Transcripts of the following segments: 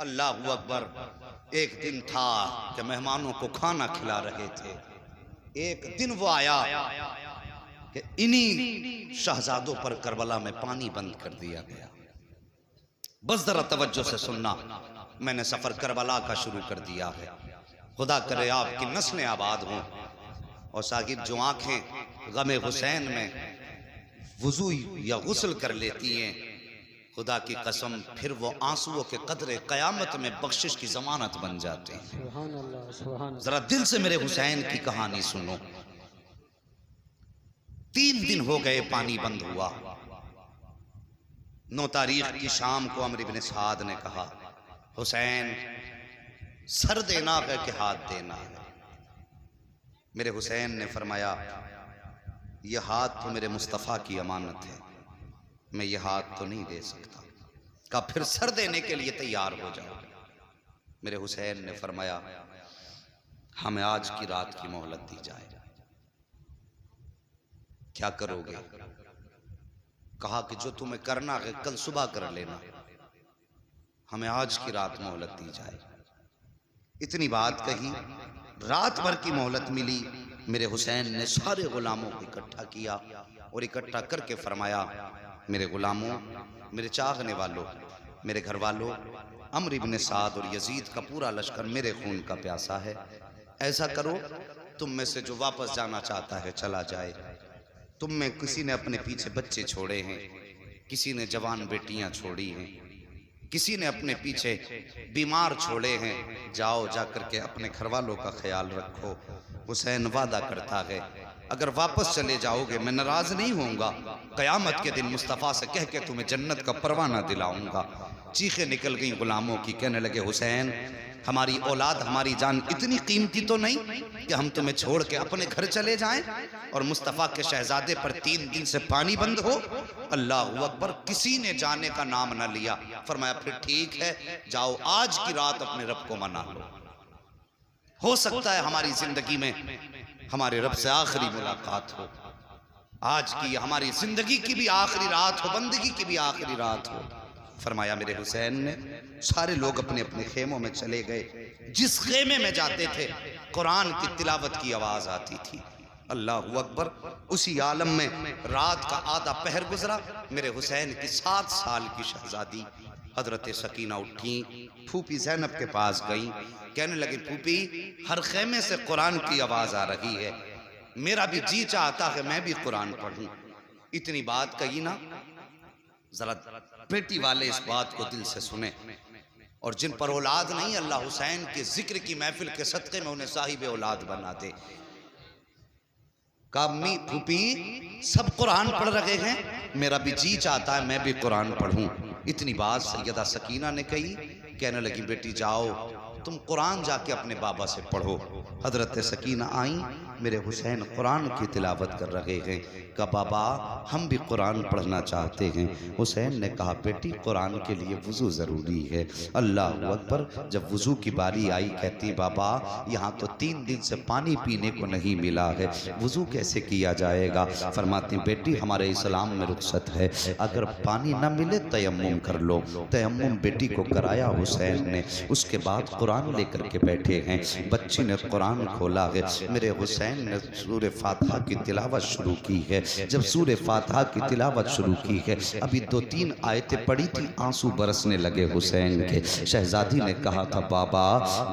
अल्लाह अकबर। एक दिन था कि मेहमानों को खाना खिला रहे थे। एक दिन वो आया कि इन्हीं शहजादों पर करबला में पानी बंद कर दिया गया। बस जरा तवज्जो से सुनना, मैंने सफर करबला का शुरू कर दिया है। खुदा करे आपकी नस्लें आबाद हों। और साकिब जो आंखें गमे हुसैन में वुजू या गुस्ल कर लेती हैं, खुदा की कसम फिर वो आंसुओं के कदरे कयामत में बख्शिश की जमानत बन जाते हैं। सुभान अल्लाह, सुभान अल्लाह। जरा दिल से मेरे हुसैन की कहानी सुनो। 3 दिन हो गए पानी बंद हुआ। 9 तारीख की शाम को अमर इब्न साद ने कहा, हुसैन सर देना है कि हाथ देना है। मेरे हुसैन ने फरमाया, यह हाथ तो मेरे मुस्तफ़ा की अमानत है, मैं ये हाथ तो नहीं दे सकता। कहा फिर सर देने के लिए तैयार हो जाओ। मेरे हुसैन ने फरमाया, हमें आज की रात की मोहलत दी जाए। क्या करोगे? कहा कि जो तुम्हें करना है कल सुबह कर लेना, हमें आज की रात मोहलत दी जाए। इतनी बात कही, रात भर की मोहलत मिली। मेरे हुसैन ने सारे गुलामों को इकट्ठा किया और इकट्ठा करके फरमाया, मेरे गुलामों, मेरे चाहने वालों, मेरे घर वालों, अमर इब्न साद और यजीद का पूरा लश्कर मेरे खून का प्यासा है। ऐसा करो, तुम में से जो वापस जाना चाहता है चला जाए। तुम में किसी ने अपने पीछे बच्चे छोड़े हैं, किसी ने जवान बेटियां छोड़ी हैं, किसी ने अपने पीछे बीमार छोड़े हैं। जाओ, जाकर के अपने घर वालों का ख्याल रखो। हुसैन वादा करता है, अगर वापस चले जाओगे मैं नाराज नहीं होऊंगा। कयामत के दिन मुस्तफ़ा से कह के तुम्हें जन्नत का परवाना दिलाऊंगा। चीखें निकल गई गुलामों की, कहने लगे, हुसैन हमारी औलाद, हमारी जान इतनी कीमती तो नहीं कि हम तुम्हें छोड़ के अपने घर चले जाएं और मुस्तफ़ा के शहजादे पर 3 दिन से पानी बंद हो। अल्लाह अकबर। किसी ने जाने का नाम न लिया। फरमाया फिर ठीक है, जाओ आज की रात अपने रब को मना लो। हो सकता है हमारी जिंदगी में हमारे रब से आखिरी मुलाकात हो। आज की हमारी जिंदगी की भी आखिरी रात हो, बंदगी की भी आखिरी रात हो। फरमाया मेरे हुसैन ने, सारे लोग अपने अपने खेमों में चले गए। जिस खेमे में जाते थे कुरान की तिलावत की आवाज आती थी। अल्लाह अकबर। उसी आलम में रात का आधा पहर गुजरा। मेरे हुसैन की 7 साल की शहजादी हजरत सकीना उठी, फूफी ज़ैनब के पास गई, कहने लगी, फूफी हर खेमे से कुरान की आवाज आ रही है, मेरा भी जी चाहता है मैं भी कुरान पढ़ूं। इतनी बात कही ना, जरा बेटी वाले इस बात को दिल से सुने। और जिन पर औलाद नहीं, अल्लाह हुसैन के जिक्र की महफिल के सदक़े में उन्हें साहिब औलाद बना दे। कामी फूफी सब कुरान पढ़ रहे हैं, मेरा भी जी चाहता है मैं भी कुरान पढ़ूं। इतनी बात सैयदा सकीना ने कही। कहने लगी, बेटी जाओ तुम कुरान जाके अपने बाबा से पढ़ो। हजरत सकीना आई, मेरे हुसैन कुरान की तिलावत कर रहे हैं। कहा बाबा हम भी कुरान पढ़ना चाहते हैं। हुसैन ने कहा, बेटी कुरान के लिए वुज़ू ज़रूरी है। अल्लाह अकबर। जब वुज़ू की बारी आई, कहती बाबा यहाँ तो 3 दिन से पानी पीने को नहीं मिला है, वुज़ू कैसे किया जाएगा? फरमाती, बेटी हमारे इस्लाम में रुख्सत है, अगर पानी न मिले तयम्मुम कर लो। तयम्मुम बेटी को कराया हुसैन ने। उसके बाद कुरान लेकर के बैठे हैं। बच्ची ने कुरान खोला है। मेरे हुसैन ने सूरे फातिहा की तिलावत शुरू की है। जब सूरे फातिहा की तिलावत शुरू की है, अभी 2-3 आयतें पढ़ी थी, आंसू बरसने लगे हुसैन के। शहजादी ने कहा था, बाबा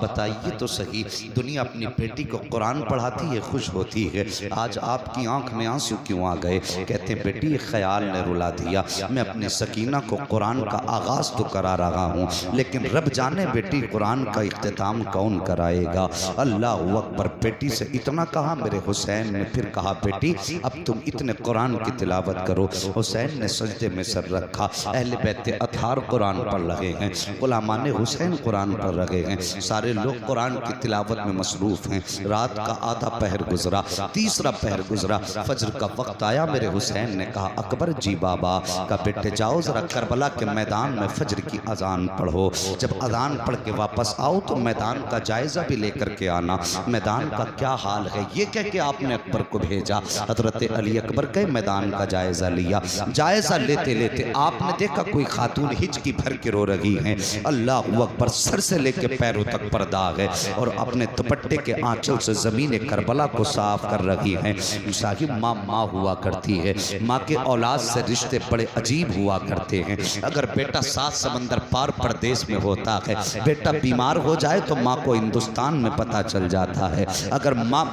बताइए तो सही, दुनिया अपनी बेटी को कुरान पढ़ाती है, खुश होती है, आज आपकी आंख में आंसू क्यों आ गए? कहते हैं, बेटी ख्याल ने रुला दिया। मैं अपनी सकीना को कुरान का आगाज तो करा रहा हूँ, लेकिन रब जाने बेटी कुरान का इख्तिताम कौन कराएगा? अल्लाह अकबर। बेटी से इतना कहा, मेरे हुसैन ने फिर कहा, बेटी अब तुम इतने कुरान की तिलावत करो। हुसैन ने सजदे में सर रखा। अहले बैत अतार कुरान पढ़ रहे हैं, गुलामान हुसैन कुरान पढ़ रहे हैं, सारे लोग कुरान की तिलावत में मसरूफ हैं। रात का आधा पहर गुजरा, तीसरा पहर गुजरा, फजर का वक्त आया। मेरे हुसैन ने कहा, अकबर जी बाबा का बेटे जाओ जरा करबला के मैदान में फजर की अजान पढ़ो। जब अजान पढ़ के वापस आओ तो मैदान का जायजा भी लेकर के आना, मैदान का क्या हाल है ये कह के आपने अकबर को भेजा। हजरत अली अकबर के मैदान का जायजा लिया। जायजा लेते लेते आपने देखा कोई खातून हिचकी भर के रो रही है। अल्लाह अकबर, सर से लेके पैरों तक पर्दा है और अपने दुपट्टे के आंचल से जमीन करबला को साफ कर रही है। साहिब, माँ माँ हुआ करती है, माँ के औलाद से रिश्ते बड़े अजीब हुआ करते हैं। अगर बेटा 7 समंदर पार प्रदेश में होता है, बेटा बीमार हो जाए तो माँ को हिंदुस्तान में पता चल जाता है। अगर माँ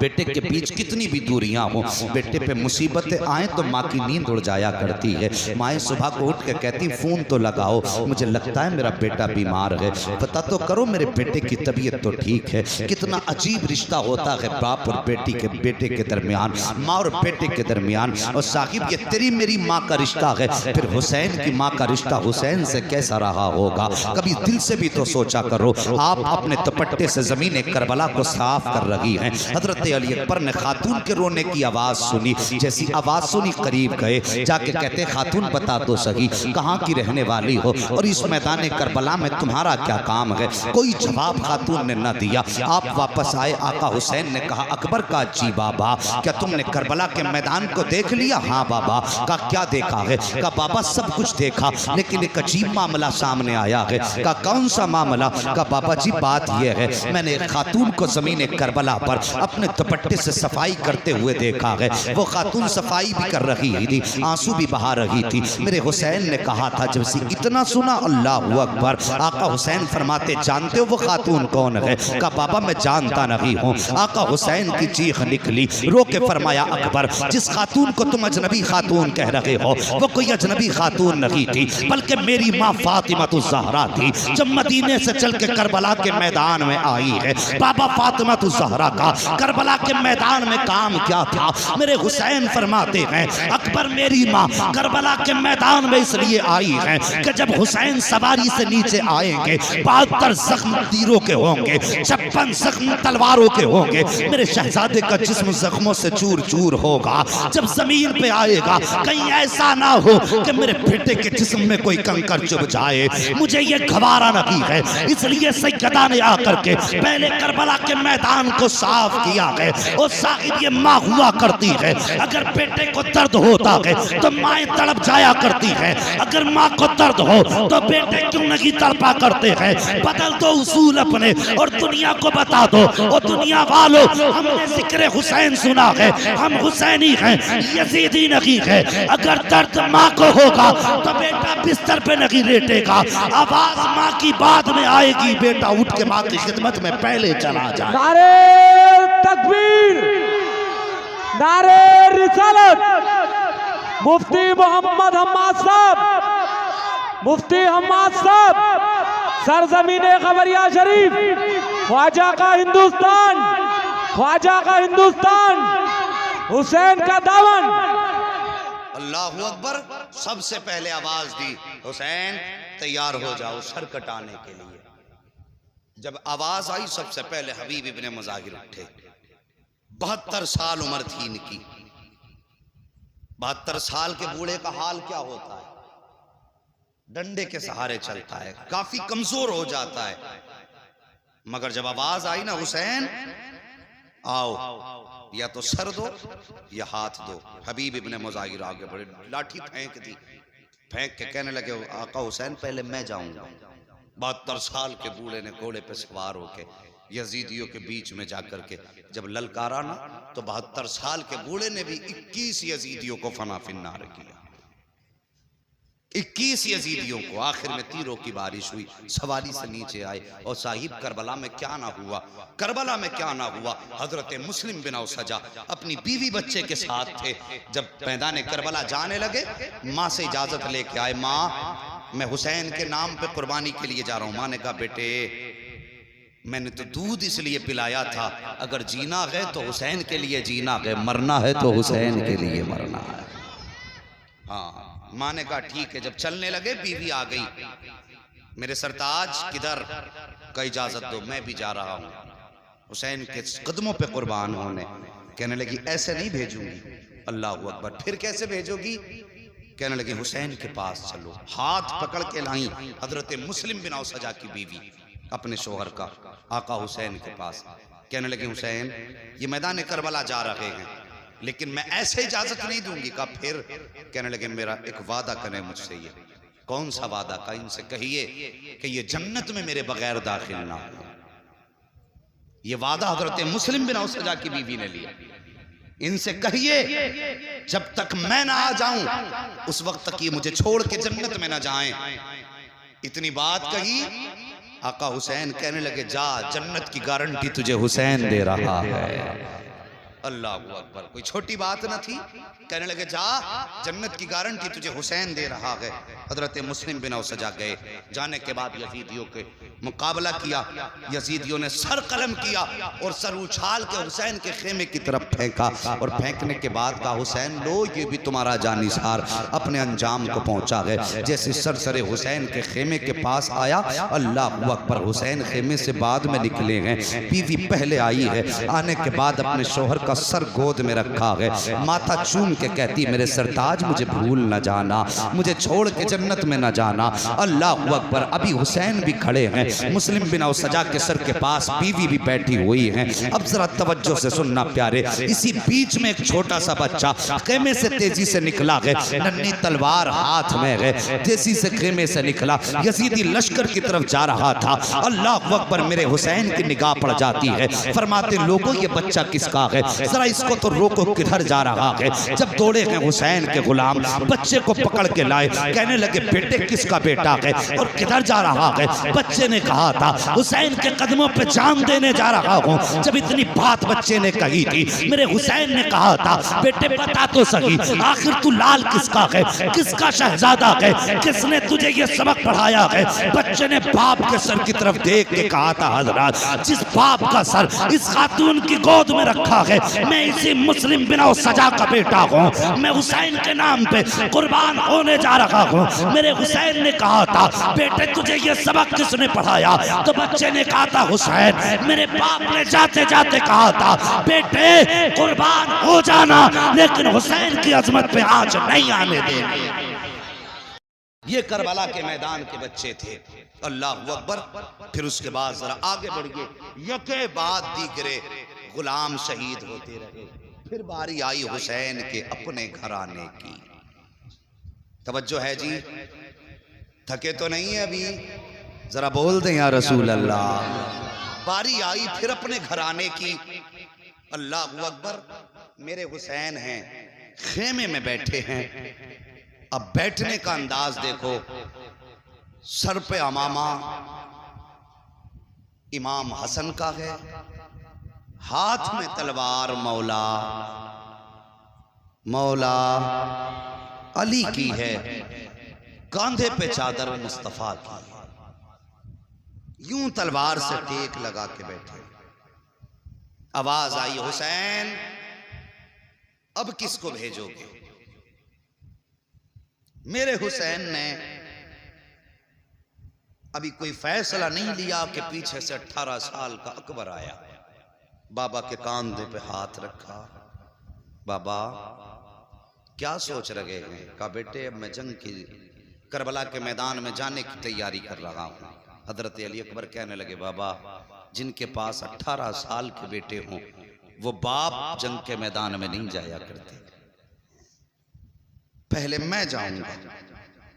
बेटे के बीच कितनी भी दूरियां हो, बेटे पे मुसीबतें आए तो माँ की नींद उड़ जाया करती है। माएँ सुबह को उठ के कहती फोन तो लगाओ, मुझे लगता है मेरा बेटा बीमार है, पता तो करो मेरे बेटे की तबीयत तो ठीक है। कितना अजीब रिश्ता होता है बाप और बेटी के, बेटे के दरमियान, माँ और बेटे के दरमियान। और साहिब, ये तेरी मेरी माँ का रिश्ता है, फिर हुसैन की माँ का रिश्ता हुसैन से कैसा रहा होगा? कभी दिल से भी तो सोचा करो। आप अपने दुपट्टे से जमीन करबला को साफ कर रही हैं। हजरत अली अकबर ने खातून के रोने की आवाज सुनी। जैसी आवाज सुनी करीब गए, जाके कहते खातून बता दो सही कहाँ की रहने वाली हो और इस मैदान करबला में तुम्हारा क्या काम है? कोई जवाब खातून ने न दिया। आप वापस आए। आका हुसैन ने कहा अकबर का जी बाबा, क्या तुमने करबला के मैदान को देख लिया? हाँ बाबा। का क्या देखा है? का बाबा सब कुछ देखा, लेकिन एक अजीब मामला सामने आया है। का कौन सा मामला? का बाबा जी बात यह है, मैंने एक खातून को जमीन करबला पर अपने दुपट्टे से सफाई करते हुए देखा है। वो खातून सफाई भी कर रही थी, आंसू भी बहा रही थी। मेरे हुसैन ने कहा था, जब से इतना सुना अल्लाह अकबर, आका हुसैन फरमाते जानते हो वो खातून कौन है? का बाबा मैं जानता नहीं हूँ। आका हुसैन की चीख निकली, रो के फरमाया अकबर, जिस खातून को तुम अजनबी खातून कह रहे हो वो कोई अजनबी खातून नहीं थी, बल्कि मेरी माँ फातिमा ज़हरा थी, जब मदीने से चल के करबला के मैदान में आई है। बाबा फातिमा ज़हरा का करबला के मैदान में काम क्या था? मेरे हुसैन फरमाते हैं अकबर, मेरी माँ करबला के मैदान में इसलिए आई है कि जब हुसैन सवारी से नीचे आएंगे 72 जख्म तीरों के होंगे, 56 जख्म तलवारों के होंगे। मेरे शहजादे का जिस्म जख्मों से चूर चूर होगा। जब जमीन पे आएगा कहीं ऐसा ना हो कि मेरे बेटे के जिस्म में कोई कंकर चुभ जाए। मुझे ये गवारा नहीं है, इसलिए सैयदा ने आकर के पहले करबला के मैदान को साफ किया है। और साहिब, ये माँ हुआ करती है, अगर बेटे को दर्द होता है तो माएँ तड़प जाया करती है। अगर माँ को दर्द हो तो बेटे क्यों नहीं तड़पा करते हैं? बदल दो उसूल अपने और दुनिया को बता दो, और दुनिया वालों हमने जिक्र हुसैन सुना है, हम हुसैनी हैं, यजीदी नहीं है। अगर दर्द माँ को होगा तो बेटा बिस्तर पे नहीं लेटेगा, आवाज माँ की बाद में आएगी, बेटा उठ के माँ की खिदमत में पहले चला जाए। नारे तकबीर, नारे रिसालत। मुफ्ती मोहम्मद हम्माद साहब, मुफ्ती हम्माद साहब, सरजमीने खबरिया शरीफ, ख्वाजा का हिंदुस्तान, ख्वाजा का हिंदुस्तान, हुसैन का दामन। अल्लाहु अकबर। सबसे पहले आवाज दी, हुसैन तैयार हो जाओ सर कटाने के लिए। जब आवाज आई सबसे पहले हबीब इब्ने मुजाहिर उठे। 72 साल उम्र थी इनकी। 72 साल के बूढ़े का हाल क्या होता है? डंडे के सहारे चलता है, काफी कमजोर हो जाता है। मगर जब आवाज आई ना हुसैन आओ, या तो सर दो या हाथ दो। हबीब इब्ने मुजाहिर आगे बढ़े, लाठी फेंक दी, फेंक के कहने लगे आका हुसैन पहले मैं जाऊंगा। 72 साल के बूढ़े ने घोड़े पे सवार होके यजीदियों के बीच में जाकर के जब ललकारा ना, तो 72 साल के बूढ़े ने भी 21 यजीदियों को फना फिन्नार किया। 21 यजीदियों को। आखिर में तीरों की बारिश हुई, सवारी से नीचे आए। और साहिब, करबला में क्या ना हुआ, करबला में क्या ना हुआ। हजरत मुस्लिम बिन सजा अपनी बीवी बच्चे के साथ थे। जब मैदान करबला जाने लगे, माँ से इजाजत लेके आए, माँ मैं हुसैन के नाम पे कुर्बानी के लिए जा रहा हूँ। माँ ने कहा बेटे मैंने तो दूध इसलिए पिलाया था, अगर जीना है तो हुसैन के लिए जीना है, मरना है तो हुसैन के लिए मरना है। हाँ, माँ ने कहा ठीक है। जब चलने लगे बीवी आ गई, मेरे सरताज किधर? का इजाजत दो, मैं भी जा रहा हूँ हुसैन के कदमों पे कुर्बान होने। कहने लगी ऐसे नहीं भेजूंगी। अल्लाह अकबर। फिर कैसे भेजोगी? कहने लगी हुसैन के पास चलो। हाथ पकड़ के लाई हजरत मुस्लिम बिन सजा की बीवी अपने शोहर का, आका हुसैन के पास। कहने लगे हुसैन ये मैदान करबला जा रहे हैं, लेकिन मैं ऐसे इजाजत नहीं दूंगी। कहा फिर? कहने लगे मेरा एक वादा करें मुझसे। ये कौन सा वादा? का इनसे कहिए कि ये जन्नत में मेरे बगैर दाखिल ना हो। ये वादा हजरत मुस्लिम बिन औसजा की बीवी ने लिया। इनसे कहिए जब तक मैं ना आ जाऊं उस वक्त तक ये मुझे छोड़ के जन्नत में ना जाएं। इतनी बात कही, आका हुसैन कहने लगे जा, जन्नत की गारंटी तुझे हुसैन दे रहा है। अल्लाह अकबर, कोई छोटी बात न थी। कहने लगे जा, जन्नत की गारंटी तुझे हुसैन दे रहा है। हजरत मुस्लिम बिन औसजा गए। जाने के बाद यजीदियों के मुकाबला किया। यजीदियों ने सर कलम किया और सर उछाल के हुसैन के खेमे की तरफ फेंका, और फेंकने के बाद कहा हुसैन लो ये भी तुम्हारा जानिसार अपने अंजाम को पहुंचा है। जैसे सरसरे हुसैन के खेमे के पास आया, अल्लाह अकबर, हुसैन खेमे से बाद में निकले हैं। बीवी पहले आई है। आने के बाद अपने शोहर का सर गोद में रखा है, माथा चूम के कहती मेरे सरताज मुझे भूल न जाना, मुझे छोड़ के जन्नत में न जाना। अल्लाह अकबर। अभी हुसैन भी खड़े हैं, मुस्लिम बिन औसजा के सर के पास बीवी भी बैठी हुई है। अब जरा तवज्जो से सुनना प्यारे। इसी बीच में एक छोटा सा बच्चा खेमे से तेजी से निकला है, नन्ही तलवार हाथ में है, तेजी से खेमे से निकला, यजीदी लश्कर की तरफ जा रहा था। अल्लाह अकबर। मेरे हुसैन की निगाह पड़ जाती है। फरमाते लोगों ये बच्चा किसका है, जरा इसको तो रोको, किधर जा रहा है। जब दौड़े हैं हुसैन के गुलाम, बच्चे को पकड़ के लाए। कहने लगे बेटे किसका बेटा है और किधर जा रहा है? बच्चे ने कहा था हुसैन के कदमों पे जान देने जा रहा हूँ। जब इतनी बात बच्चे ने कही थी, मेरे हुसैन ने कहा था बेटे बता तो सही, आखिर तू लाल किसका है, किसका शहजादा है, किसने तुझे ये सबक पढ़ाया है? बच्चे ने बाप के सर की तरफ देख के कहा था हजरत जिस बाप का सर इस खातून की गोद में रखा है, मैं इसी मुस्लिम बिन औसजा का बेटा हूँ, मैं हुसैन के नाम पे कुर्बान होने जा रहा हूँ। मेरे हुसैन ने कहा था बेटे तुझे ये सबक किसने पढ़ाया? तो बच्चे ने कहा था हुसैन मेरे बाप ने जाते जाते कहा था बेटे कुर्बान हो जाना, लेकिन हुसैन की अजमत पे आज नहीं आने देंगे। ये करबला के मैदान के बच्चे थे। अल्लाह अकबर। फिर उसके बाद जरा आगे बढ़िए, यके बाद दीगरे गुलाम शहीद होते रहे। फिर बारी आई हुसैन के अपने घराने की। तवज्जो है जी, थके तो नहीं है अभी? जरा बोल दें या रसूल अल्लाह। बारी आई फिर अपने घराने की। अल्लाह अकबर। मेरे हुसैन हैं, खेमे में बैठे हैं। अब बैठने का अंदाज देखो, सर पे अमामा इमाम हसन का है, हाथ में तलवार मौला मौला अली की है, कांधे पे चादर मुस्तफा की है। यूं तलवार से टेक लगा के बैठे। आवाज आई हुसैन अब किसको भेजोगे? मेरे हुसैन ने अभी कोई फैसला नहीं लिया कि पीछे से 18 साल का अकबर आया। बाबा के कांधे पे हाथ रखा। बाबा क्या सोच रहे हैं? कहा बेटे अब मैं जंग की करबला के मैदान में जाने की तैयारी कर रहा हूँ। हजरत अली अकबर कहने लगे बाबा जिनके पास 18 साल के बेटे हों वो बाप जंग के मैदान में नहीं जाया करते, पहले मैं जाऊंगा।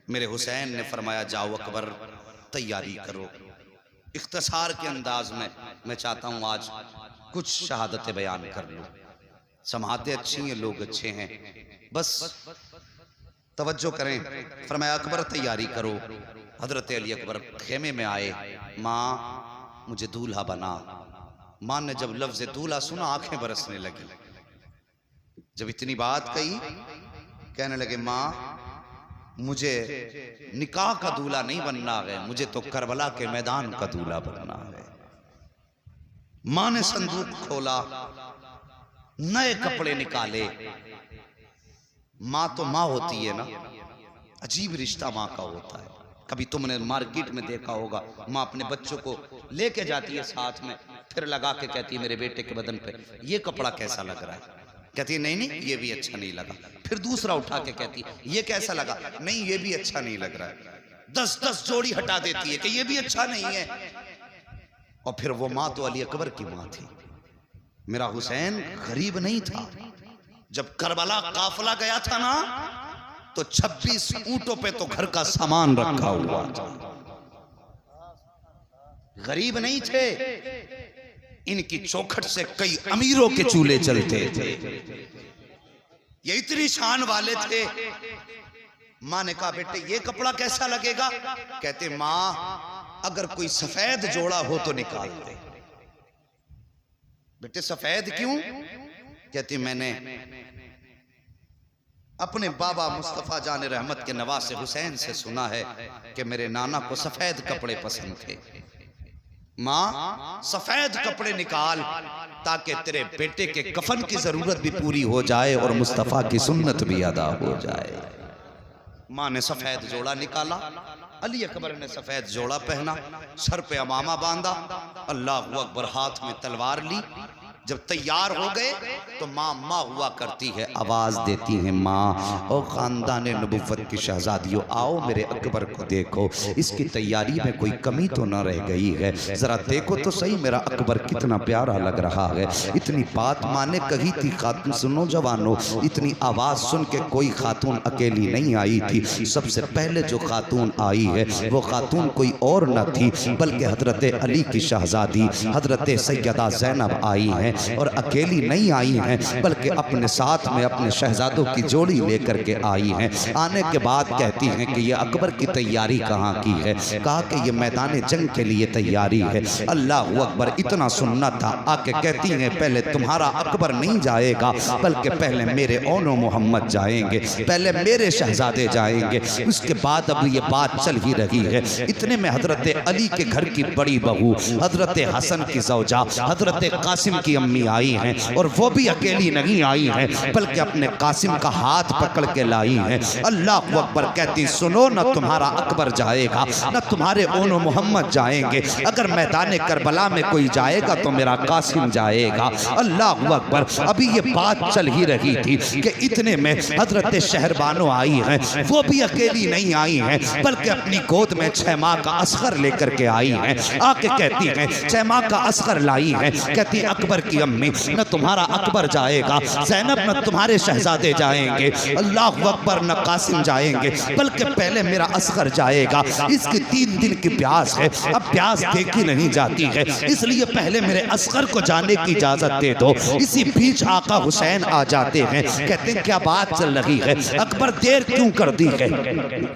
मेरे हुसैन ने फरमाया जाओ अकबर तैयारी करो। इख्तिसार के अंदाज में मैं चाहता हूं आज कुछ शहादतें बयान कर लूं। समातें अच्छी हैं, लोग अच्छे हैं, बस तवज्जो करें। फरमाया अकबर तैयारी करो। हजरत अली अकबर खेमे में आए। माँ मुझे दूल्हा बना। माँ ने जब लफ्ज दूल्हा सुना आंखें बरसने लगी। जब इतनी बात कही कहने लगे माँ मुझे निकाह का दूल्हा नहीं बनना है, मुझे तो करबला के मैदान का दूल्हा बनना है। माँ ने संदूक खोला, नए कपड़े निकाले। माँ तो माँ होती है ना, अजीब रिश्ता माँ का होता है। कभी तुमने मार्केट में देखा होगा माँ अपने बच्चों को लेके जाती है साथ में, फिर लगा के कहती है मेरे बेटे के बदन पे ये कपड़ा कैसा लग रहा है? कहती है नहीं नहीं ये भी अच्छा नहीं लगा। फिर दूसरा उठा के कहती है ये कैसा लगा? नहीं ये भी अच्छा नहीं लग रहा है। 10-10 जोड़ी हटा देती है कि ये भी अच्छा नहीं है। और फिर वो माँ तो अली अकबर की माँ थी। मेरा हुसैन गरीब नहीं था। जब करबला काफिला गया था ना, तो 26 ऊंटों पे तो घर का सामान रखा हुआ था। गरीब नहीं थे। इनकी चौखट से कई अमीरों के चूल्हे चलते थे। ये इतनी शान वाले थे। माँ ने कहा बेटे ये कपड़ा कैसा लगेगा? कहते माँ अगर कोई सफेद जोड़ा हो तो निकाल दे। बेटे सफेद क्यों? कहती मैंने अपने बाबा मुस्तफा जान रहमत के नवासे हुसैन से सुना है कि मेरे नाना को सफेद कपड़े पसंद थे। माँ सफेद कपड़े निकाल ताकि तेरे बेटे के कफन की जरूरत भी पूरी हो जाए और मुस्तफा की सुन्नत भी अदा हो जाए। माँ ने सफेद जोड़ा निकाला। अली अकबर ने सफेद जोड़ा पहना, सर पे अमामा बांधा, अल्लाहु अकबर, हाथ में तलवार ली। जब तैयार हो गए तो माँ माँ हुआ करती है, आवाज देती है माँ और खानदान नबुव्वत की शहजादियों आओ मेरे अकबर को देखो, इसकी तैयारी में कोई कमी तो न रह गई है, जरा देखो तो सही मेरा अकबर कितना प्यारा लग रहा है। इतनी बात माँ ने कही थी। खातून सुनो जवानों, इतनी आवाज सुन के कोई खातून अकेली नहीं आई थी। सबसे पहले जो खातून आई है वो खातून कोई और न थी बल्कि हजरत अली की शहजादी हजरत सैयदा ज़ैनब आई हैं। और अकेली नहीं आई हैं बल्कि अपने साथ में अपने शहजादों की जोड़ी लेकर के आई हैं। आने के बाद कहती हैं कि ये अकबर की तैयारी कहाँ की है? कहा कि ये मैदान जंग के लिए तैयारी है। अल्लाह अकबर, इतना सुनना था। आके कहती हैं पहले तुम्हारा अकबर नहीं जाएगा बल्कि पहले मेरे ओनो मोहम्मद जाएंगे, पहले मेरे शहजादे जाएंगे, उसके बाद अब ये बात चल ही रही है। इतने में हजरत अली के घर की बड़ी बहू हजरत हसन की ज़ौजा हजरत कासिम की अम्मी आई हैं और वो भी अकेली नहीं आई हैं बल्कि अपने कासिम का हाथ पकड़ के लाई हैं। अल्लाह अकबर, कहती सुनो न तुम्हारा अकबर जाएगा न तुम्हारे ओनो मोहम्मद जाएंगे, अगर मैदान करबला में कोई जाएगा तो मेरा कासिम जाएगा। अल्लाह अकबर, अभी ये बात चल ही रही थी कि इतने में हजरत शहरबानो आई हैं। वो भी अकेली नहीं आई हैं बल्कि अपनी गोद में 6 माह का असगर लेकर के आई हैं। आके कहती हैं 6 माह का असगर लाई है। कहती अकबर की अम्मी न तुम्हारा अकबर जाएगा, ज़ैनब न तुम्हारे शहजादे जाएंगे, अल्लाह अकबर न कासिम जाएंगे बल्कि पहले मेरा असगर जाएगा। इसकी 3 दिन की प्यास है, अब प्यास देखी नहीं जाती है, इसलिए पहले मेरे असगर को जाने की इजाजत दे दो। इसी बीच आका हुसैन आ जाते हैं। कहते हैं क्या बात चल रही है? अकबर देर क्यों कर दी है?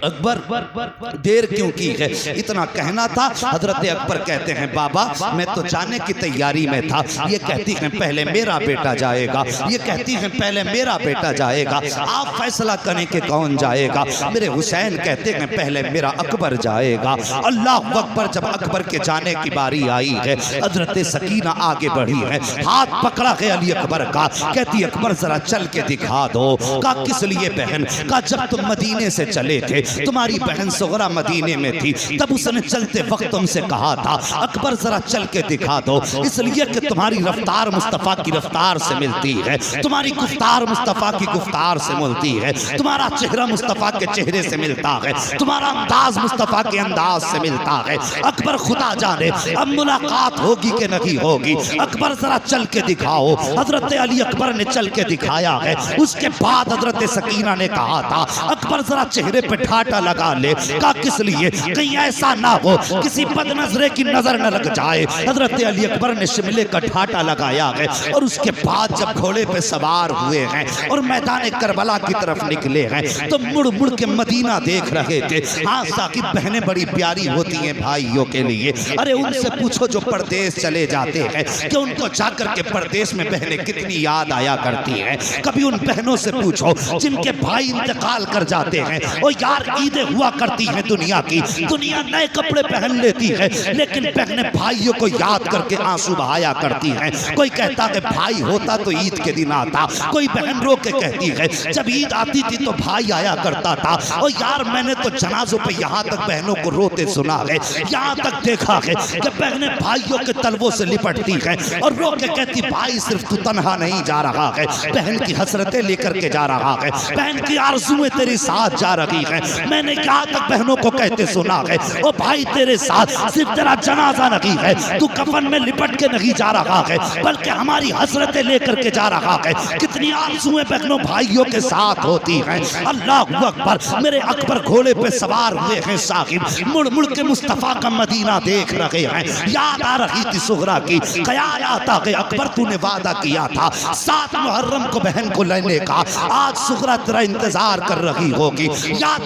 अकबर देर क्यों की है? इतना कहना था। हजरत अकबर कहते हैं बाबा मैं तो जाने की तैयारी में था। ये कहती हैं पहले मेरा बेटा जाएगा, ये कहती हैं पहले मेरा बेटा जाएगा, आप फैसला करें कि कौन जाएगा। मेरे हुसैन कहते हैं पहले मेरा अकबर जाएगा। अल्लाह अकबर, जब अकबर के जाने की बारी आई है हजरत सकीना आगे बढ़ी है, हाथ पकड़ा है अली अकबर का। कहती अकबर जरा चल के दिखा दो। का किस लिए बहन? का जब तुम मदीने से चले थे, तुम्हारी बहन सुगरा मदीने में थी, तब उसने चलते वक्त तुमसे कहा था अकबर जरा चल के दिखा दो, इसलिए कि तुम्हारी रफ्तार मुस्तफ़ा की रफ्तार से मिलती है, तुम्हारी गुफ्तार मुस्तफ़ा की गुफ्तार से मिलती है, तुम्हारा चेहरा मुस्तफ़ा के चेहरे से मिलता है, तुम्हारा अंदाज मुस्तफ़ा के अंदाज से मिलता है। अकबर खुदा जाने अब मुलाकात होगी कि नहीं होगी, अकबर जरा चल के दिखाओ। हजरत अली अकबर ने चल के दिखाया है। उसके बाद हजरत सकीना ने कहा था अकबर जरा चेहरे पे ठाटा लगा ले। का किस लिए? कहीं ऐसा ना हो किसी बदनजरे की नजर न लग जाए। हजरत अली अकबर ने शिमले का ठाटा लगाया है और उसके बाद जब घोड़े पे सवार हुए हैं और मैदान करबला की तरफ निकले हैं तो मुड़ मुड़ के मदीना देख रहे थे। हाँ साकिब, बहनें बड़ी प्यारी होती हैं भाइयों के लिए। अरे उनसे पूछो जो परदेश चले जाते हैं कि उनको जाकर के परदेश में बहनें कितनी याद आया करती हैं। कभी उन बहनों से पूछो जिनके भाई इंतकाल कर जाते हैं। और यार ईदें हुआ करती हैं दुनिया की, दुनिया नए कपड़े पहन लेती है लेकिन बहनें भाइयों को याद करके आंसू बहाया करती हैं। कोई कहता है भाई होता तो ईद के दिन आता, कोई बहन रो के कहती है जब ईद आती थी तो भाई आया करता था। और यार मैंने तो जनाजों पे यहाँ तक बहनों को रोते सुना है, यहाँ तक देखा है कि बहनें भाइयों के तलवों से लिपटती हैं और रो के कहती भाई सिर्फ तू तन्हा नहीं जा रहा है, बहन की हसरतें लेकर के जा रहा है, बहन की आरज़ुएं तेरे साथ जा रही हैं। मैंने यहाँ तक बहनों को कहते सुना है ओ भाई तेरे साथ सिर्फ तेरा जनाजा नहीं है, तू कफन में लिपट के नहीं जा रहा है, बल्कि हमारी हसरतें लेकर के जा रहा है। कितनी आरज़ुएं बहनों भाइयों के साथ होती हैं। अल्लाह अकबर, मेरे अकबर घोड़े पे सवार हुए हैं साहिब, मुड़ मुड़ के मुस्तफ़ा का मदीना देख रहे हैं। याद आ रही थी सुगरा की, ख्याल आता है अकबर तूने वादा किया था 7 मुहर्रम को बहन को लेने का, आज सुगरा तेरा इंतजार कर रही होगी। याद